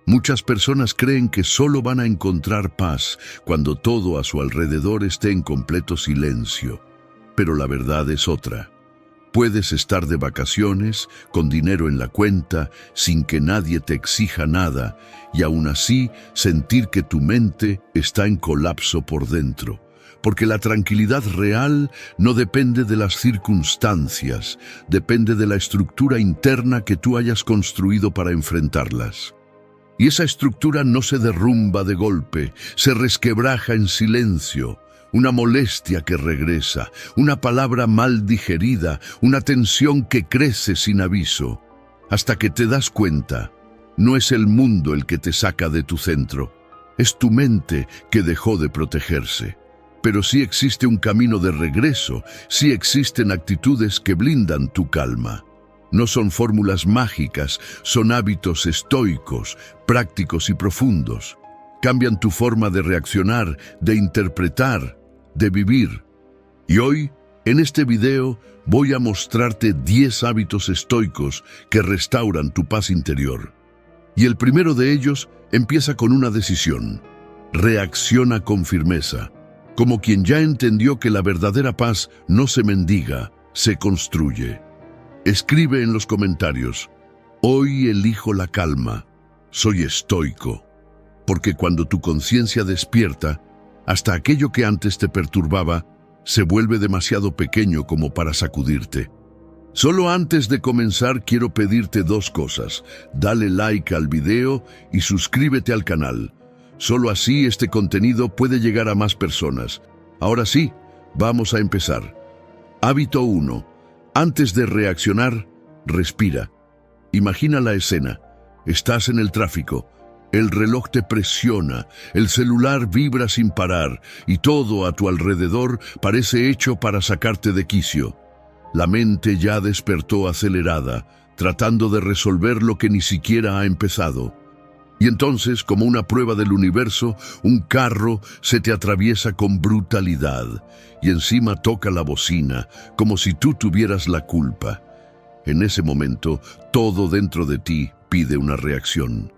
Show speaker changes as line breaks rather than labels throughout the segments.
Muchas personas creen que solo van a encontrar paz cuando todo a su alrededor esté en completo silencio. Pero la verdad es otra. Puedes estar de vacaciones, con dinero en la cuenta, sin que nadie te exija nada, y aún así sentir que tu mente está en colapso por dentro. Porque la tranquilidad real no depende de las circunstancias, depende de la estructura interna que tú hayas construido para enfrentarlas. Y esa estructura no se derrumba de golpe, se resquebraja en silencio. Una molestia que regresa, una palabra mal digerida, una tensión que crece sin aviso. Hasta que te das cuenta, no es el mundo el que te saca de tu centro, es tu mente que dejó de protegerse. Pero sí existe un camino de regreso, sí existen actitudes que blindan tu calma. No son fórmulas mágicas, son hábitos estoicos, prácticos y profundos. Cambian tu forma de reaccionar, de interpretar, de vivir. Y hoy, en este video, voy a mostrarte 10 hábitos estoicos que restauran tu paz interior. Y el primero de ellos empieza con una decisión. Reacciona con firmeza, como quien ya entendió que la verdadera paz no se mendiga, se construye. Escribe en los comentarios: hoy elijo la calma, soy estoico. Porque cuando tu conciencia despierta, hasta aquello que antes te perturbaba se vuelve demasiado pequeño como para sacudirte. Solo antes de comenzar quiero pedirte 2 cosas. Dale like al video y suscríbete al canal. Solo así este contenido puede llegar a más personas. Ahora sí, vamos a empezar. Hábito 1. Antes de reaccionar, respira. Imagina la escena. Estás en el tráfico. El reloj te presiona, el celular vibra sin parar y todo a tu alrededor parece hecho para sacarte de quicio. La mente ya despertó acelerada, tratando de resolver lo que ni siquiera ha empezado. Y entonces, como una prueba del universo, un carro se te atraviesa con brutalidad y encima toca la bocina, como si tú tuvieras la culpa. En ese momento, todo dentro de ti pide una reacción.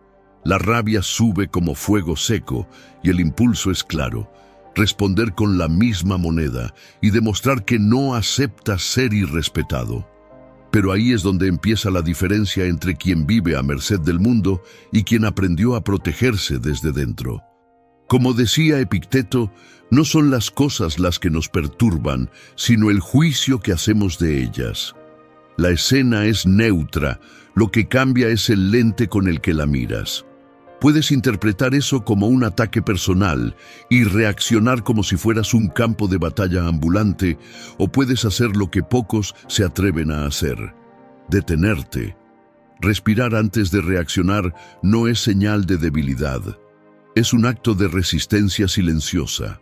La rabia sube como fuego seco y el impulso es claro: responder con la misma moneda y demostrar que no aceptas ser irrespetado. Pero ahí es donde empieza la diferencia entre quien vive a merced del mundo y quien aprendió a protegerse desde dentro. Como decía Epicteto, no son las cosas las que nos perturban, sino el juicio que hacemos de ellas. La escena es neutra, lo que cambia es el lente con el que la miras. Puedes interpretar eso como un ataque personal y reaccionar como si fueras un campo de batalla ambulante, o puedes hacer lo que pocos se atreven a hacer: detenerte. Respirar antes de reaccionar no es señal de debilidad, es un acto de resistencia silenciosa.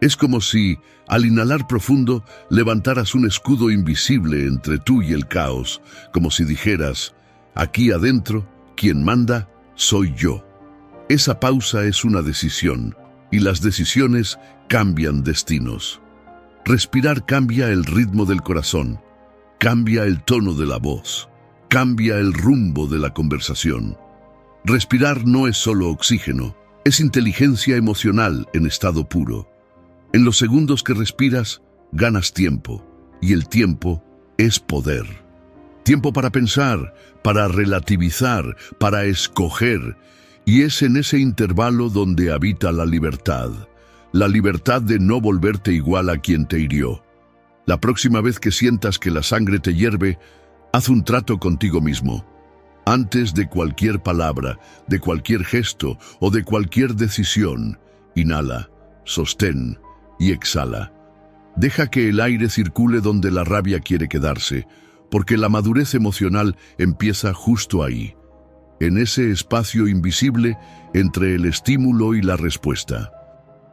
Es como si, al inhalar profundo, levantaras un escudo invisible entre tú y el caos, como si dijeras: aquí adentro, quien manda soy yo. Esa pausa es una decisión, y las decisiones cambian destinos. Respirar cambia el ritmo del corazón, cambia el tono de la voz, cambia el rumbo de la conversación. Respirar no es solo oxígeno, es inteligencia emocional en estado puro. En los segundos que respiras, ganas tiempo, y el tiempo es poder. Tiempo para pensar, para relativizar, para escoger, y es en ese intervalo donde habita la libertad de no volverte igual a quien te hirió. La próxima vez que sientas que la sangre te hierve, haz un trato contigo mismo. Antes de cualquier palabra, de cualquier gesto o de cualquier decisión, inhala, sostén y exhala. Deja que el aire circule donde la rabia quiere quedarse, porque la madurez emocional empieza justo ahí, en ese espacio invisible entre el estímulo y la respuesta.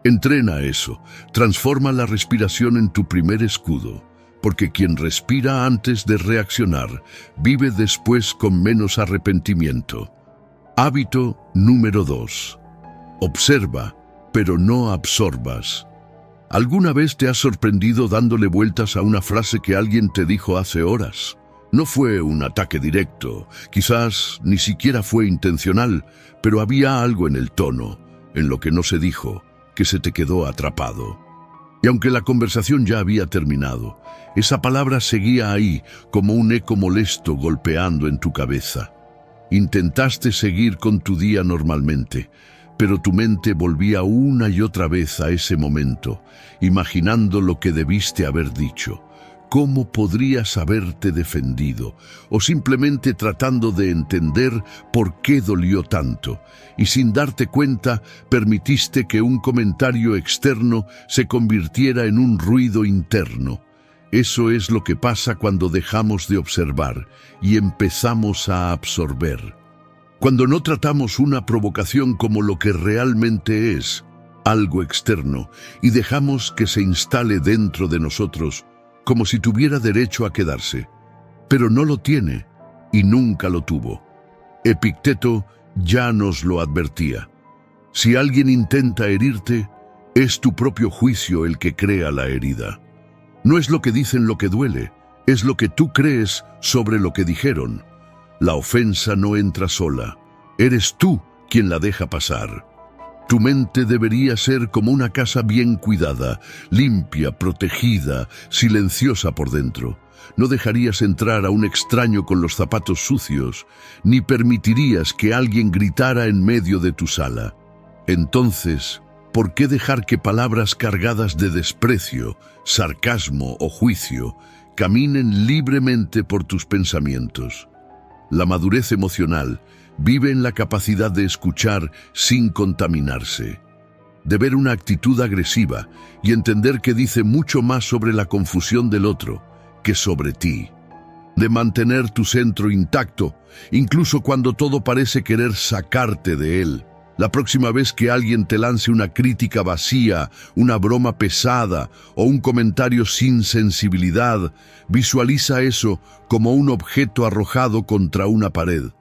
Entrena eso, transforma la respiración en tu primer escudo, porque quien respira antes de reaccionar, vive después con menos arrepentimiento. Hábito número 2. Observa, pero no absorbas. ¿Alguna vez te has sorprendido dándole vueltas a una frase que alguien te dijo hace horas? No fue un ataque directo, quizás ni siquiera fue intencional, pero había algo en el tono, en lo que no se dijo, que se te quedó atrapado. Y aunque la conversación ya había terminado, esa palabra seguía ahí como un eco molesto golpeando en tu cabeza. Intentaste seguir con tu día normalmente, pero tu mente volvía una y otra vez a ese momento, imaginando lo que debiste haber dicho, cómo podrías haberte defendido, o simplemente tratando de entender por qué dolió tanto, y sin darte cuenta permitiste que un comentario externo se convirtiera en un ruido interno. Eso es lo que pasa cuando dejamos de observar y empezamos a absorber. Cuando no tratamos una provocación como lo que realmente es, algo externo, y dejamos que se instale dentro de nosotros, como si tuviera derecho a quedarse. Pero no lo tiene, y nunca lo tuvo. Epicteto ya nos lo advertía. Si alguien intenta herirte, es tu propio juicio el que crea la herida. No es lo que dicen lo que duele, es lo que tú crees sobre lo que dijeron. La ofensa no entra sola, eres tú quien la deja pasar. Tu mente debería ser como una casa bien cuidada, limpia, protegida, silenciosa por dentro. No dejarías entrar a un extraño con los zapatos sucios, ni permitirías que alguien gritara en medio de tu sala. Entonces, ¿por qué dejar que palabras cargadas de desprecio, sarcasmo o juicio caminen libremente por tus pensamientos? La madurez emocional vive en la capacidad de escuchar sin contaminarse, de ver una actitud agresiva y entender que dice mucho más sobre la confusión del otro que sobre ti, de mantener tu centro intacto, incluso cuando todo parece querer sacarte de él. La próxima vez que alguien te lance una crítica vacía, una broma pesada o un comentario sin sensibilidad, visualiza eso como un objeto arrojado contra una pared.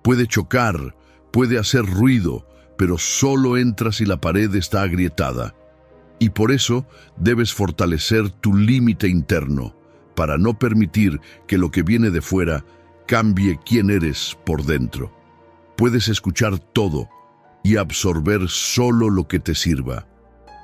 Puede chocar, puede hacer ruido, pero solo entra si la pared está agrietada. Y por eso debes fortalecer tu límite interno, para no permitir que lo que viene de fuera cambie quién eres por dentro. Puedes escuchar todo y absorber solo lo que te sirva.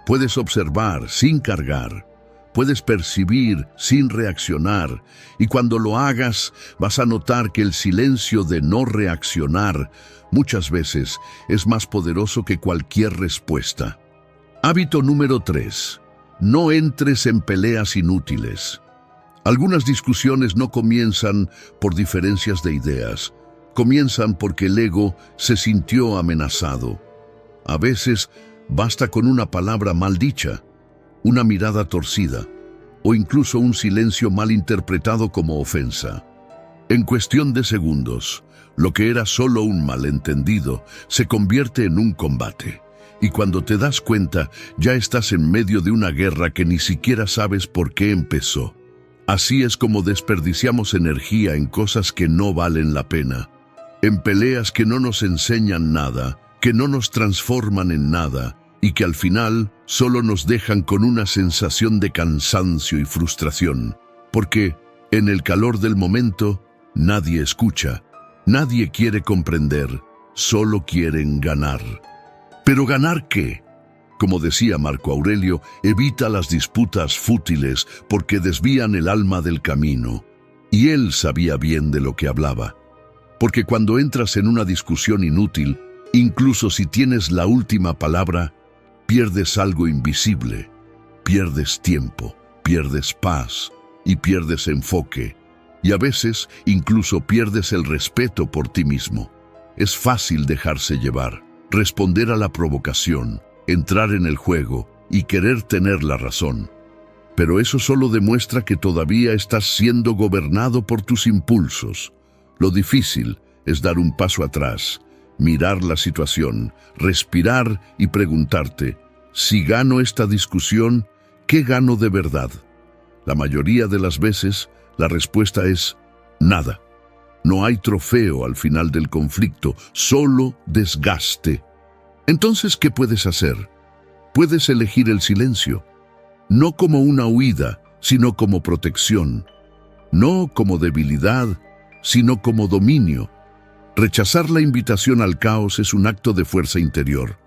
Puedes observar sin cargar. Puedes percibir sin reaccionar, y cuando lo hagas vas a notar que el silencio de no reaccionar muchas veces es más poderoso que cualquier respuesta. Hábito número 3. No entres en peleas inútiles. Algunas discusiones no comienzan por diferencias de ideas, comienzan porque el ego se sintió amenazado. A veces basta con una palabra mal dicha, una mirada torcida, o incluso un silencio mal interpretado como ofensa. En cuestión de segundos, lo que era solo un malentendido se convierte en un combate, y cuando te das cuenta, ya estás en medio de una guerra que ni siquiera sabes por qué empezó. Así es como desperdiciamos energía en cosas que no valen la pena, en peleas que no nos enseñan nada, que no nos transforman en nada, y que al final solo nos dejan con una sensación de cansancio y frustración, porque en el calor del momento nadie escucha, nadie quiere comprender, solo quieren ganar. ¿Pero ganar qué? Como decía Marco Aurelio, evita las disputas fútiles porque desvían el alma del camino. Y él sabía bien de lo que hablaba. Porque cuando entras en una discusión inútil, incluso si tienes la última palabra, pierdes algo invisible, pierdes tiempo, pierdes paz y pierdes enfoque. Y a veces incluso pierdes el respeto por ti mismo. Es fácil dejarse llevar, responder a la provocación, entrar en el juego y querer tener la razón. Pero eso solo demuestra que todavía estás siendo gobernado por tus impulsos. Lo difícil es dar un paso atrás, mirar la situación, respirar y preguntarte, si gano esta discusión, ¿qué gano de verdad? La mayoría de las veces, la respuesta es nada. No hay trofeo al final del conflicto, solo desgaste. Entonces, ¿qué puedes hacer? Puedes elegir el silencio, no como una huida, sino como protección. no como debilidad, sino como dominio. Rechazar la invitación al caos es un acto de fuerza interior.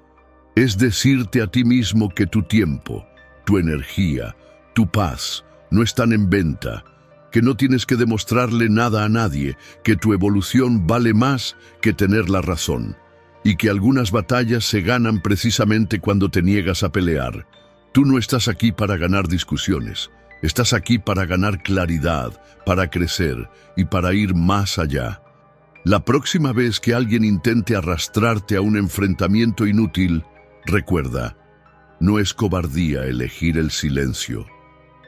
Es decirte a ti mismo que tu tiempo, tu energía, tu paz no están en venta, que no tienes que demostrarle nada a nadie, que tu evolución vale más que tener la razón, y que algunas batallas se ganan precisamente cuando te niegas a pelear. Tú no estás aquí para ganar discusiones, estás aquí para ganar claridad, para crecer y para ir más allá. La próxima vez que alguien intente arrastrarte a un enfrentamiento inútil, recuerda, no es cobardía elegir el silencio.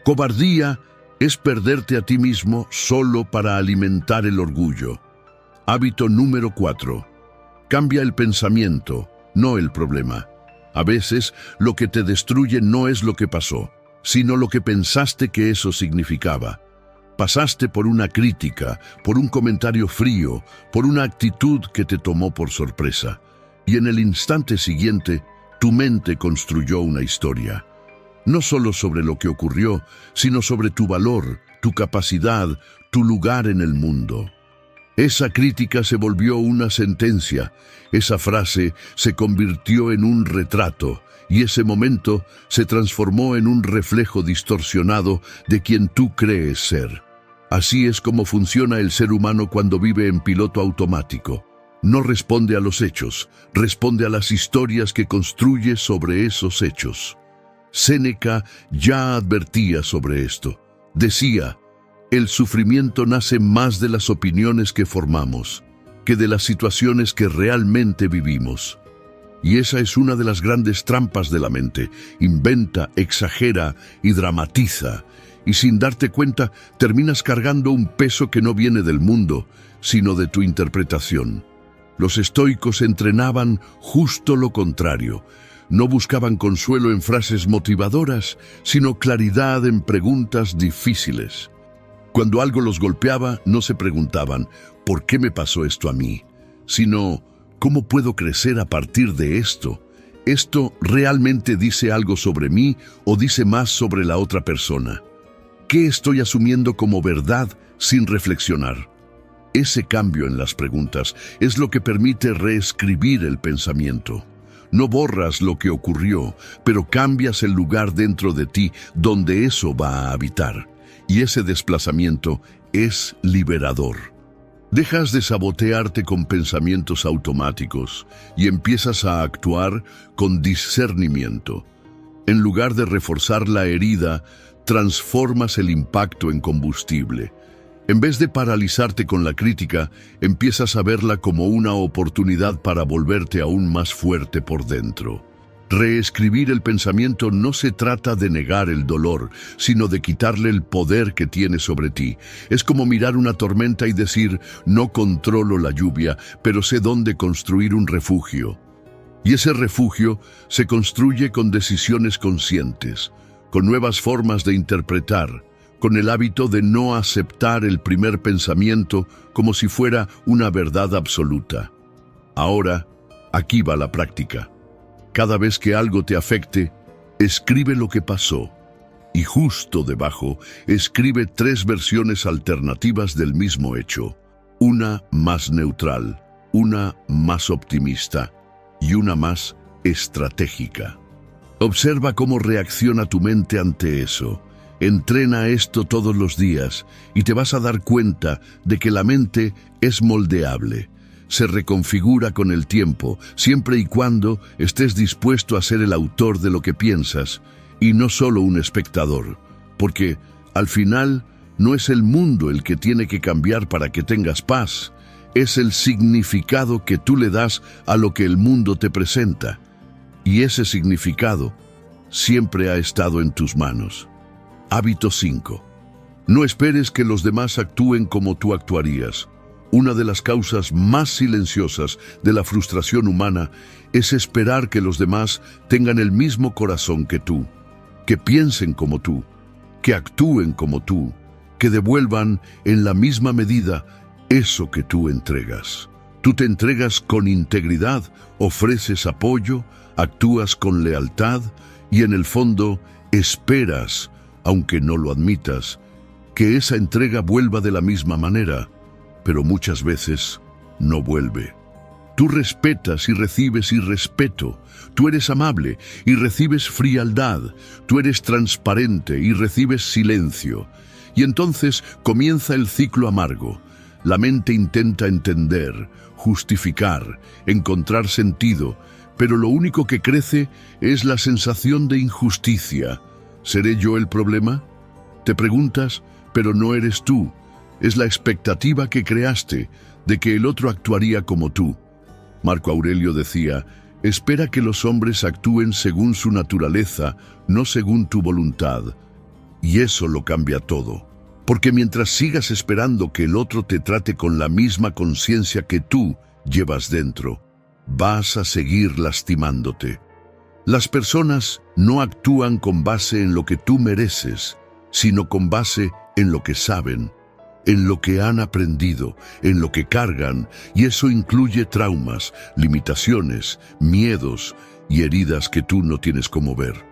Cobardía es perderte a ti mismo solo para alimentar el orgullo. Hábito número 4. Cambia el pensamiento, no el problema. A veces, lo que te destruye no es lo que pasó, sino lo que pensaste que eso significaba. Pasaste por una crítica, por un comentario frío, por una actitud que te tomó por sorpresa. Y en el instante siguiente, tu mente construyó una historia. No solo sobre lo que ocurrió, sino sobre tu valor, tu capacidad, tu lugar en el mundo. Esa crítica se volvió una sentencia, esa frase se convirtió en un retrato, y ese momento se transformó en un reflejo distorsionado de quien tú crees ser. Así es como funciona el ser humano cuando vive en piloto automático. No responde a los hechos, responde a las historias que construye sobre esos hechos. Séneca ya advertía sobre esto. Decía, el sufrimiento nace más de las opiniones que formamos, que de las situaciones que realmente vivimos. Y esa es una de las grandes trampas de la mente. Inventa, exagera y dramatiza. Y sin darte cuenta, terminas cargando un peso que no viene del mundo, sino de tu interpretación. Los estoicos entrenaban justo lo contrario. No buscaban consuelo en frases motivadoras, sino claridad en preguntas difíciles. Cuando algo los golpeaba, no se preguntaban, ¿por qué me pasó esto a mí? Sino, ¿cómo puedo crecer a partir de esto? ¿Esto realmente dice algo sobre mí o dice más sobre la otra persona? ¿Qué estoy asumiendo como verdad sin reflexionar? Ese cambio en las preguntas es lo que permite reescribir el pensamiento. No borras lo que ocurrió, pero cambias el lugar dentro de ti donde eso va a habitar. Y ese desplazamiento es liberador. Dejas de sabotearte con pensamientos automáticos y empiezas a actuar con discernimiento. En lugar de reforzar la herida, transformas el impacto en combustible. En vez de paralizarte con la crítica, empiezas a verla como una oportunidad para volverte aún más fuerte por dentro. Reescribir el pensamiento no se trata de negar el dolor, sino de quitarle el poder que tiene sobre ti. Es como mirar una tormenta y decir, no controlo la lluvia, pero sé dónde construir un refugio. Y ese refugio se construye con decisiones conscientes, con nuevas formas de interpretar, con el hábito de no aceptar el primer pensamiento como si fuera una verdad absoluta. Ahora, aquí va la práctica. Cada vez que algo te afecte, escribe lo que pasó. Y justo debajo, escribe 3 versiones alternativas del mismo hecho. Una más neutral, una más optimista y una más estratégica. Observa cómo reacciona tu mente ante eso. Entrena esto todos los días y te vas a dar cuenta de que la mente es moldeable. Se reconfigura con el tiempo, siempre y cuando estés dispuesto a ser el autor de lo que piensas y no solo un espectador. Porque, al final, no es el mundo el que tiene que cambiar para que tengas paz. Es el significado que tú le das a lo que el mundo te presenta. Y ese significado siempre ha estado en tus manos. Hábito 5. No esperes que los demás actúen como tú actuarías. Una de las causas más silenciosas de la frustración humana es esperar que los demás tengan el mismo corazón que tú, que piensen como tú, que actúen como tú, que devuelvan en la misma medida eso que tú entregas. Tú te entregas con integridad, ofreces apoyo, actúas con lealtad y en el fondo esperas, aunque no lo admitas, que esa entrega vuelva de la misma manera, pero muchas veces no vuelve. Tú respetas y recibes irrespeto. Tú eres amable y recibes frialdad. Tú eres transparente y recibes silencio. Y entonces comienza el ciclo amargo. La mente intenta entender, justificar, encontrar sentido, pero lo único que crece es la sensación de injusticia. ¿Seré yo el problema? Te preguntas, pero no eres tú. Es la expectativa que creaste de que el otro actuaría como tú. Marco Aurelio decía, espera que los hombres actúen según su naturaleza, no según tu voluntad. Y eso lo cambia todo. Porque mientras sigas esperando que el otro te trate con la misma conciencia que tú llevas dentro, vas a seguir lastimándote. Las personas no actúan con base en lo que tú mereces, sino con base en lo que saben, en lo que han aprendido, en lo que cargan, y eso incluye traumas, limitaciones, miedos y heridas que tú no tienes cómo ver.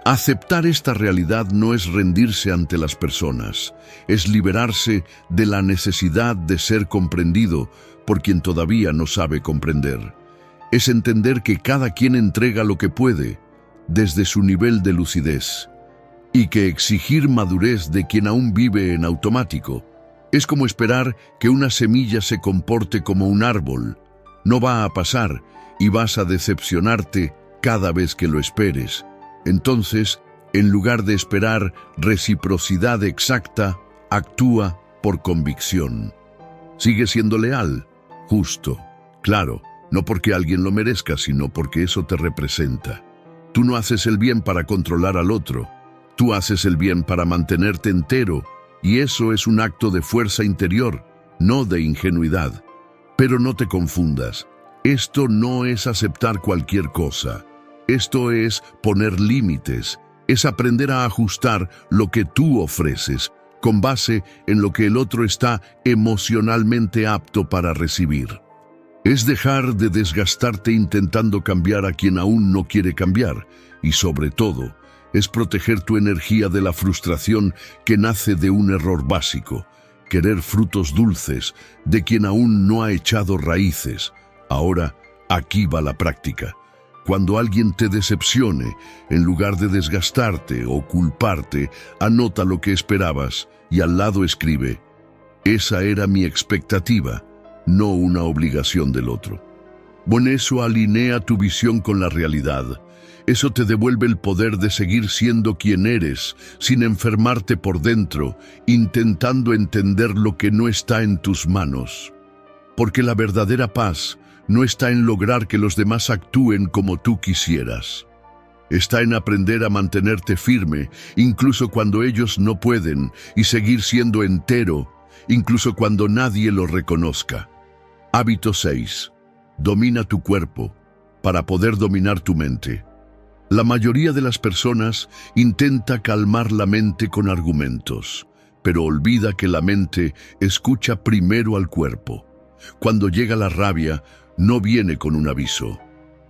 Aceptar esta realidad no es rendirse ante las personas, es liberarse de la necesidad de ser comprendido por quien todavía no sabe comprender. Es entender que cada quien entrega lo que puede, desde su nivel de lucidez, y que exigir madurez de quien aún vive en automático es como esperar que una semilla se comporte como un árbol. No va a pasar y vas a decepcionarte cada vez que lo esperes. Entonces, en lugar de esperar reciprocidad exacta, actúa por convicción. Sigue siendo leal, justo, claro, no porque alguien lo merezca, sino porque eso te representa. Tú no haces el bien para controlar al otro, tú haces el bien para mantenerte entero, y eso es un acto de fuerza interior, no de ingenuidad. Pero no te confundas, esto no es aceptar cualquier cosa. Esto es poner límites, es aprender a ajustar lo que tú ofreces, con base en lo que el otro está emocionalmente apto para recibir. Es dejar de desgastarte intentando cambiar a quien aún no quiere cambiar, y sobre todo, es proteger tu energía de la frustración que nace de un error básico, querer frutos dulces de quien aún no ha echado raíces. Ahora, aquí va la práctica. Cuando alguien te decepcione, en lugar de desgastarte o culparte, anota lo que esperabas y al lado escribe, esa era mi expectativa, no una obligación del otro. Bueno, eso alinea tu visión con la realidad. Eso te devuelve el poder de seguir siendo quien eres, sin enfermarte por dentro, intentando entender lo que no está en tus manos. Porque la verdadera paz no está en lograr que los demás actúen como tú quisieras. Está en aprender a mantenerte firme, incluso cuando ellos no pueden, y seguir siendo entero, incluso cuando nadie lo reconozca. Hábito 6. Domina tu cuerpo para poder dominar tu mente. La mayoría de las personas intenta calmar la mente con argumentos, pero olvida que la mente escucha primero al cuerpo. Cuando llega la rabia, no viene con un aviso.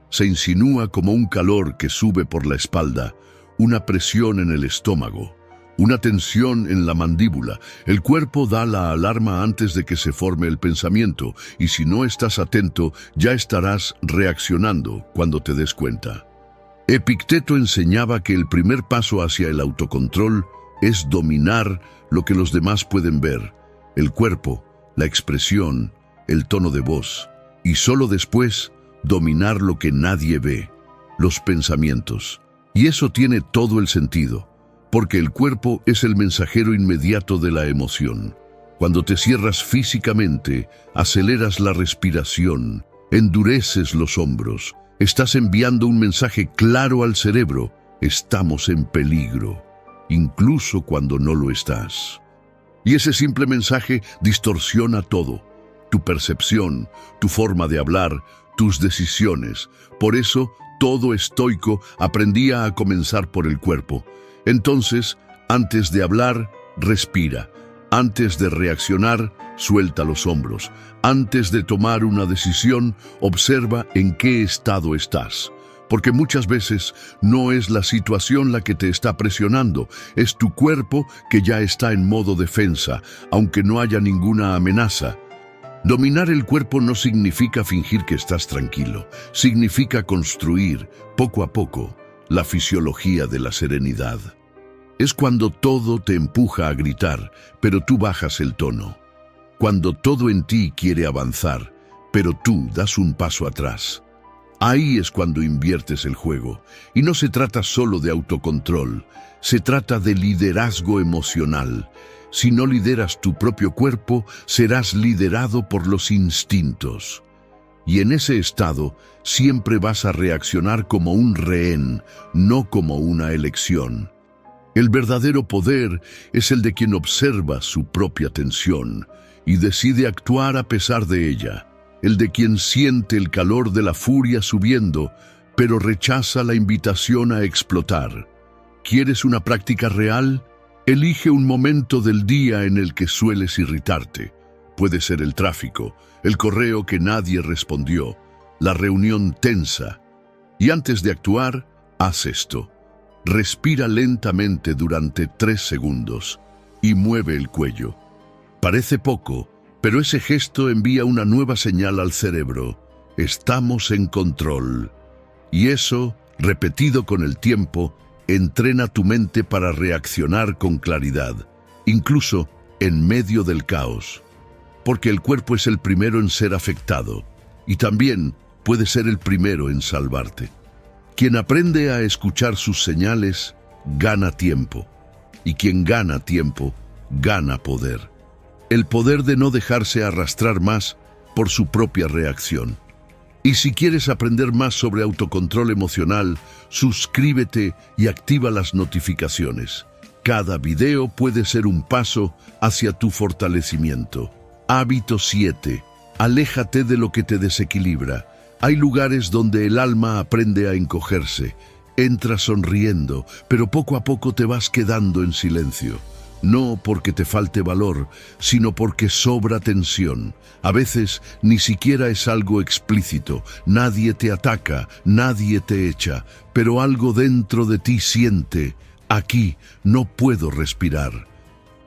Se insinúa como un calor que sube por la espalda, una presión en el estómago, una tensión en la mandíbula. El cuerpo da la alarma antes de que se forme el pensamiento, y si no estás atento, ya estarás reaccionando cuando te des cuenta. Epicteto enseñaba que el primer paso hacia el autocontrol es dominar lo que los demás pueden ver, el cuerpo, la expresión, el tono de voz, y solo después dominar lo que nadie ve, los pensamientos. Y eso tiene todo el sentido, porque el cuerpo es el mensajero inmediato de la emoción. Cuando te cierras físicamente, aceleras la respiración, endureces los hombros, estás enviando un mensaje claro al cerebro: estamos en peligro, incluso cuando no lo estás. Y ese simple mensaje distorsiona todo: tu percepción, tu forma de hablar, tus decisiones. Por eso, todo estoico aprendía a comenzar por el cuerpo. Entonces, antes de hablar, respira. Antes de reaccionar, suelta los hombros. Antes de tomar una decisión, observa en qué estado estás. porque muchas veces no es la situación la que te está presionando, es tu cuerpo que ya está en modo defensa, aunque no haya ninguna amenaza. Dominar el cuerpo no significa fingir que estás tranquilo, significa construir, poco a poco, la fisiología de la serenidad. Es cuando todo te empuja a gritar, pero tú bajas el tono. Cuando todo en ti quiere avanzar, pero tú das un paso atrás. Ahí es cuando inviertes el juego. Y no se trata solo de autocontrol, se trata de liderazgo emocional. Si no lideras tu propio cuerpo, serás liderado por los instintos. Y en ese estado, siempre vas a reaccionar como un rehén, no como una elección. El verdadero poder es el de quien observa su propia tensión y decide actuar a pesar de ella. El de quien siente el calor de la furia subiendo, pero rechaza la invitación a explotar. ¿Quieres una práctica real? Elige un momento del día en el que sueles irritarte. Puede ser el tráfico, el correo que nadie respondió, la reunión tensa. Y antes de actuar, haz esto. Respira lentamente durante 3 segundos y mueve el cuello. Parece poco, pero ese gesto envía una nueva señal al cerebro. Estamos en control. Y eso, repetido con el tiempo, entrena tu mente para reaccionar con claridad, incluso en medio del caos. Porque el cuerpo es el primero en ser afectado y también puede ser el primero en salvarte. Quien aprende a escuchar sus señales, gana tiempo. Y quien gana tiempo, gana poder. El poder de no dejarse arrastrar más por su propia reacción. Y si quieres aprender más sobre autocontrol emocional, suscríbete y activa las notificaciones. Cada video puede ser un paso hacia tu fortalecimiento. Hábito 7. Aléjate de lo que te desequilibra. Hay lugares donde el alma aprende a encogerse. Entra sonriendo, pero poco a poco te vas quedando en silencio. No porque te falte valor, sino porque sobra tensión. A veces ni siquiera es algo explícito. Nadie te ataca, nadie te echa, pero algo dentro de ti siente: aquí no puedo respirar.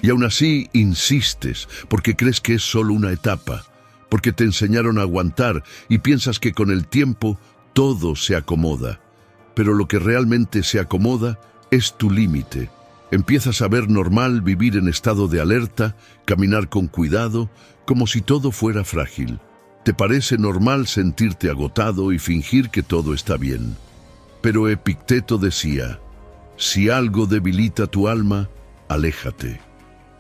Y aún así insistes, porque crees que es solo una etapa, porque te enseñaron a aguantar y piensas que con el tiempo todo se acomoda. Pero lo que realmente se acomoda es tu límite. Empiezas a ver normal vivir en estado de alerta, caminar con cuidado, como si todo fuera frágil. Te parece normal sentirte agotado y fingir que todo está bien. Pero Epicteto decía: si algo debilita tu alma, aléjate.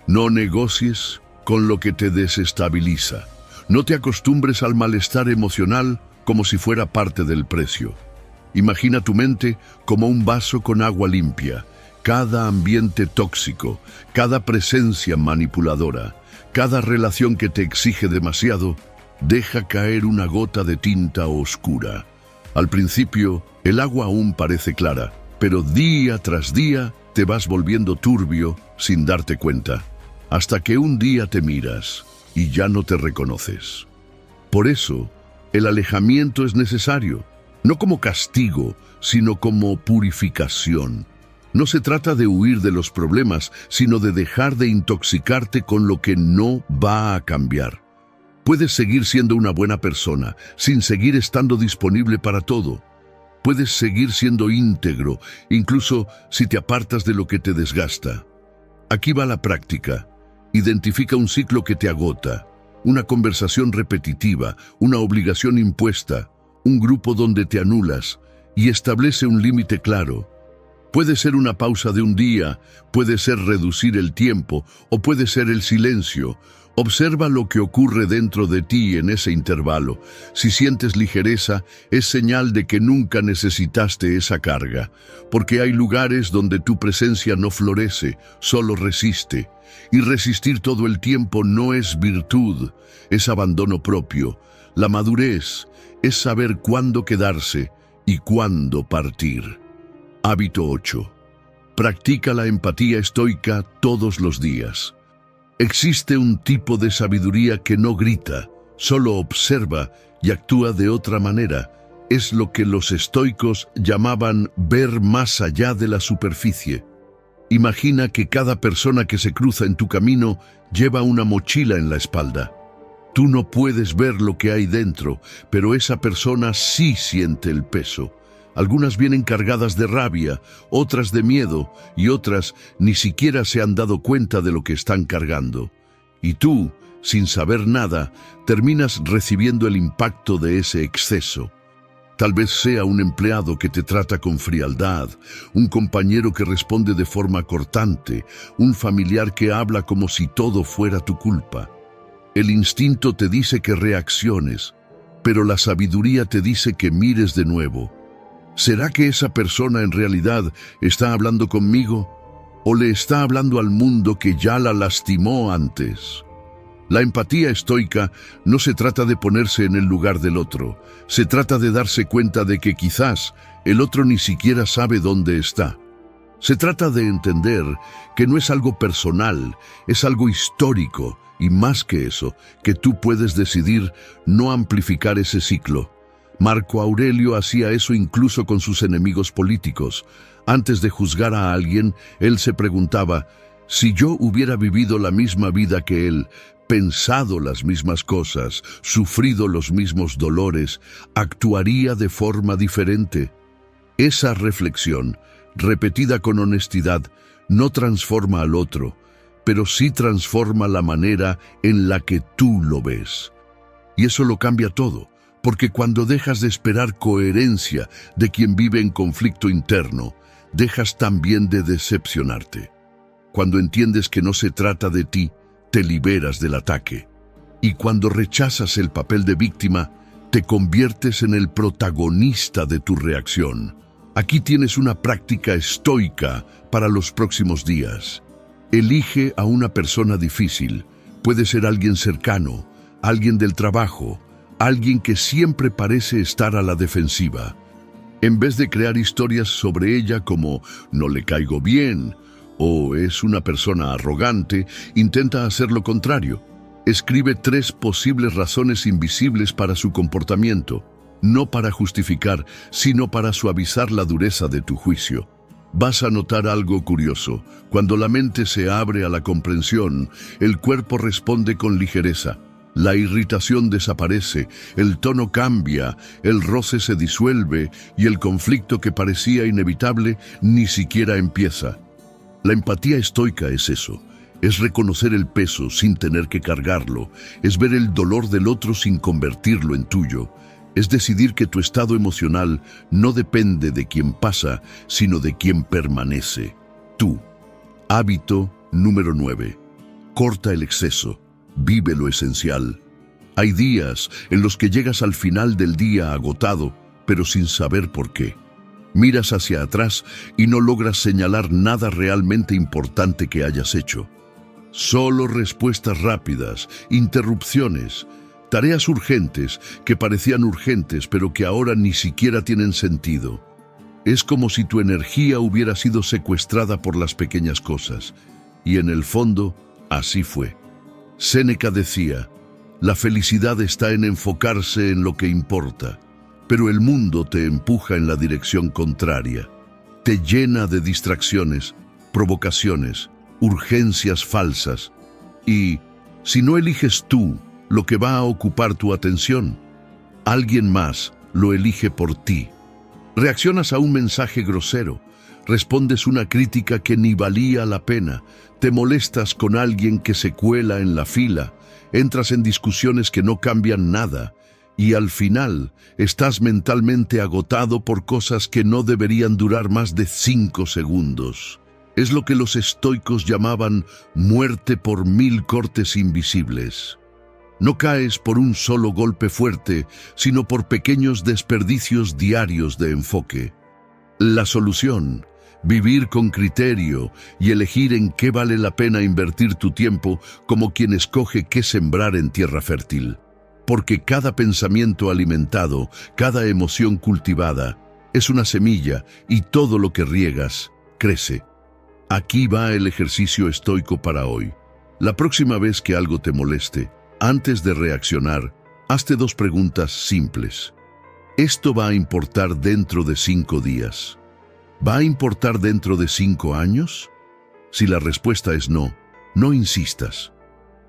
No negocies con lo que te desestabiliza. No te acostumbres al malestar emocional como si fuera parte del precio. Imagina tu mente como un vaso con agua limpia. Cada ambiente tóxico, cada presencia manipuladora, cada relación que te exige demasiado, deja caer una gota de tinta oscura. Al principio, el agua aún parece clara, pero día tras día te vas volviendo turbio sin darte cuenta, hasta que un día te miras y ya no te reconoces. Por eso, el alejamiento es necesario, no como castigo, sino como purificación. No se trata de huir de los problemas, sino de dejar de intoxicarte con lo que no va a cambiar. Puedes seguir siendo una buena persona, sin seguir estando disponible para todo. Puedes seguir siendo íntegro, incluso si te apartas de lo que te desgasta. Aquí va la práctica. Identifica un ciclo que te agota, una conversación repetitiva, una obligación impuesta, un grupo donde te anulas, y establece un límite claro. Puede ser una pausa de un día, puede ser reducir el tiempo o puede ser el silencio. Observa lo que ocurre dentro de ti en ese intervalo. Si sientes ligereza, es señal de que nunca necesitaste esa carga, porque hay lugares donde tu presencia no florece, solo resiste. Y resistir todo el tiempo no es virtud, es abandono propio. La madurez es saber cuándo quedarse y cuándo partir. Hábito 8. Practica la empatía estoica todos los días. Existe un tipo de sabiduría que no grita, solo observa y actúa de otra manera. es lo que los estoicos llamaban ver más allá de la superficie. Imagina que cada persona que se cruza en tu camino lleva una mochila en la espalda. Tú no puedes ver lo que hay dentro, pero esa persona sí siente el peso. Algunas vienen cargadas de rabia, otras de miedo y otras ni siquiera se han dado cuenta de lo que están cargando. Y tú, sin saber nada, terminas recibiendo el impacto de ese exceso. Tal vez sea un empleado que te trata con frialdad, un compañero que responde de forma cortante, un familiar que habla como si todo fuera tu culpa. El instinto te dice que reacciones, pero la sabiduría te dice que mires de nuevo. ¿Será que esa persona en realidad está hablando conmigo? ¿O le está hablando al mundo que ya la lastimó antes? La empatía estoica no se trata de ponerse en el lugar del otro, se trata de darse cuenta de que quizás el otro ni siquiera sabe dónde está. Se trata de entender que no es algo personal, es algo histórico, y más que eso, que tú puedes decidir no amplificar ese ciclo. Marco Aurelio hacía eso incluso con sus enemigos políticos. Antes de juzgar a alguien, él se preguntaba, si yo hubiera vivido la misma vida que él, pensado las mismas cosas, sufrido los mismos dolores, ¿actuaría de forma diferente? Esa reflexión, repetida con honestidad, no transforma al otro, pero sí transforma la manera en la que tú lo ves. Y eso lo cambia todo, porque cuando dejas de esperar coherencia de quien vive en conflicto interno, dejas también de decepcionarte. Cuando entiendes que no se trata de ti, te liberas del ataque. Y cuando rechazas el papel de víctima, te conviertes en el protagonista de tu reacción. Aquí tienes una práctica estoica para los próximos días. Elige a una persona difícil. Puede ser alguien cercano, alguien del trabajo, alguien que siempre parece estar a la defensiva. En vez de crear historias sobre ella como «no le caigo bien» o «es una persona arrogante», intenta hacer lo contrario. Escribe 3 posibles razones invisibles para su comportamiento, no para justificar, sino para suavizar la dureza de tu juicio. Vas a notar algo curioso. Cuando la mente se abre a la comprensión, el cuerpo responde con ligereza. La irritación desaparece, el tono cambia, el roce se disuelve y el conflicto que parecía inevitable ni siquiera empieza. La empatía estoica es eso, es reconocer el peso sin tener que cargarlo, es ver el dolor del otro sin convertirlo en tuyo, es decidir que tu estado emocional no depende de quien pasa, sino de quien permanece, tú. Hábito número 9. Corta el exceso, vive lo esencial. Hay días en los que llegas al final del día agotado, pero sin saber por qué. Miras hacia atrás y no logras señalar nada realmente importante que hayas hecho. Solo respuestas rápidas, interrupciones, tareas urgentes que parecían urgentes pero que ahora ni siquiera tienen sentido. Es como si tu energía hubiera sido secuestrada por las pequeñas cosas. Y en el fondo, así fue. Séneca decía, la felicidad está en enfocarse en lo que importa. Pero el mundo te empuja en la dirección contraria. Te llena de distracciones, provocaciones, urgencias falsas. Y, si no eliges tú lo que va a ocupar tu atención, alguien más lo elige por ti. Reaccionas a un mensaje grosero, respondes una crítica que ni valía la pena, te molestas con alguien que se cuela en la fila, entras en discusiones que no cambian nada, y al final estás mentalmente agotado por cosas que no deberían durar más de 5 segundos. Es lo que los estoicos llamaban muerte por 1000 cortes invisibles. No caes por un solo golpe fuerte, sino por pequeños desperdicios diarios de enfoque. La solución, vivir con criterio y elegir en qué vale la pena invertir tu tiempo como quien escoge qué sembrar en tierra fértil. Porque cada pensamiento alimentado, cada emoción cultivada, es una semilla y todo lo que riegas, crece. Aquí va el ejercicio estoico para hoy. La próxima vez que algo te moleste, antes de reaccionar, hazte 2 preguntas simples. Esto va a importar dentro de 5 días. ¿Va a importar dentro de 5 años? Si la respuesta es no, no insistas.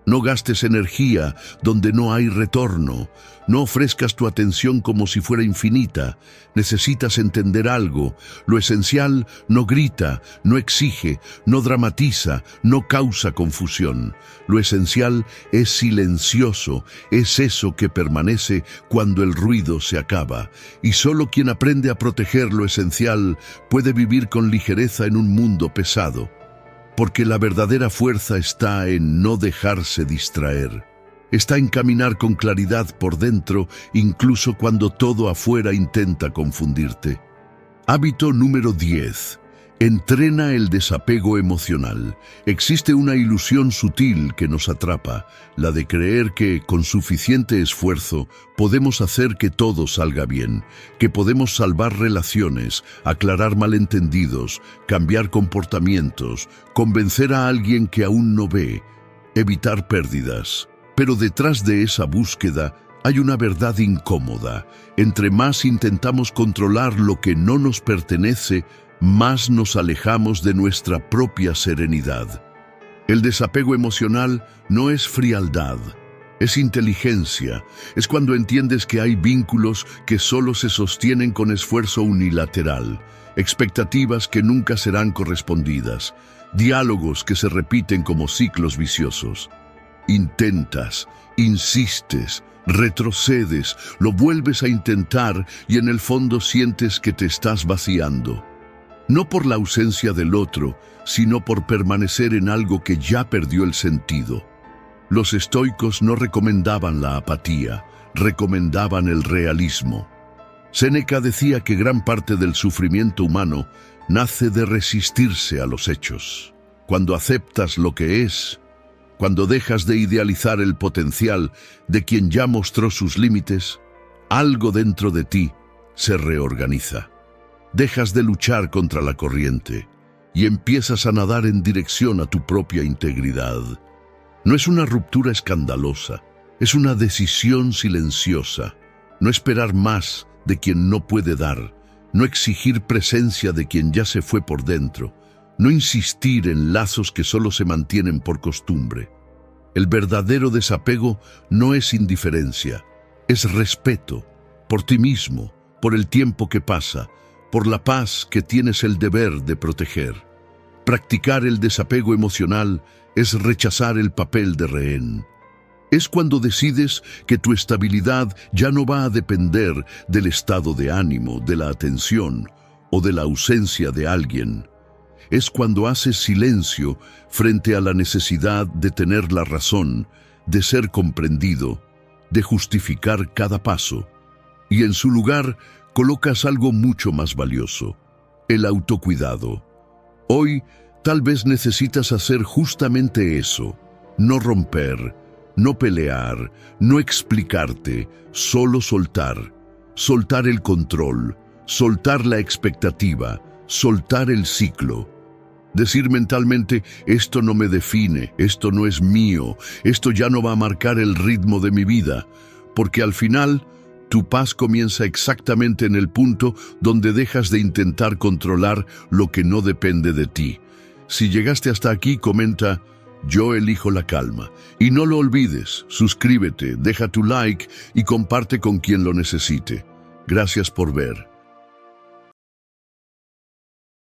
No gastes energía donde no hay retorno. No ofrezcas tu atención como si fuera infinita. Necesitas entender algo. Lo esencial no grita, no exige, no dramatiza, no causa confusión. Lo esencial es silencioso, es eso que permanece cuando el ruido se acaba. Y solo quien aprende a proteger lo esencial puede vivir con ligereza en un mundo pesado. Porque la verdadera fuerza está en no dejarse distraer. Está en caminar con claridad por dentro, incluso cuando todo afuera intenta confundirte. Hábito número 10. Entrena el desapego emocional. Existe una ilusión sutil que nos atrapa, la de creer que, con suficiente esfuerzo, podemos hacer que todo salga bien, que podemos salvar relaciones, aclarar malentendidos, cambiar comportamientos, convencer a alguien que aún no ve, evitar pérdidas. Pero detrás de esa búsqueda hay una verdad incómoda. Entre más intentamos controlar lo que no nos pertenece, más nos alejamos de nuestra propia serenidad. El desapego emocional no es frialdad, es inteligencia. Es cuando entiendes que hay vínculos que solo se sostienen con esfuerzo unilateral, expectativas que nunca serán correspondidas, diálogos que se repiten como ciclos viciosos. Intentas, insistes, retrocedes, lo vuelves a intentar y en el fondo sientes que te estás vaciando. No por la ausencia del otro, sino por permanecer en algo que ya perdió el sentido. Los estoicos no recomendaban la apatía, recomendaban el realismo. Séneca decía que gran parte del sufrimiento humano nace de resistirse a los hechos. Cuando aceptas lo que es, cuando dejas de idealizar el potencial de quien ya mostró sus límites, algo dentro de ti se reorganiza. Dejas de luchar contra la corriente y empiezas a nadar en dirección a tu propia integridad. No es una ruptura escandalosa, es una decisión silenciosa. No esperar más de quien no puede dar, no exigir presencia de quien ya se fue por dentro, no insistir en lazos que solo se mantienen por costumbre. El verdadero desapego no es indiferencia, es respeto por ti mismo, por el tiempo que pasa, por la paz que tienes el deber de proteger. Practicar el desapego emocional es rechazar el papel de rehén. Es cuando decides que tu estabilidad ya no va a depender del estado de ánimo, de la atención o de la ausencia de alguien. Es cuando haces silencio frente a la necesidad de tener la razón, de ser comprendido, de justificar cada paso, y en su lugar colocas algo mucho más valioso, el autocuidado. Hoy, tal vez necesitas hacer justamente eso, no romper, no pelear, no explicarte, solo soltar. Soltar el control, soltar la expectativa, soltar el ciclo. Decir mentalmente, esto no me define, esto no es mío, esto ya no va a marcar el ritmo de mi vida, porque al final, tu paz comienza exactamente en el punto donde dejas de intentar controlar lo que no depende de ti. Si llegaste hasta aquí, comenta, yo elijo la calma. Y no lo olvides, suscríbete, deja tu like y comparte con quien lo necesite. Gracias por ver.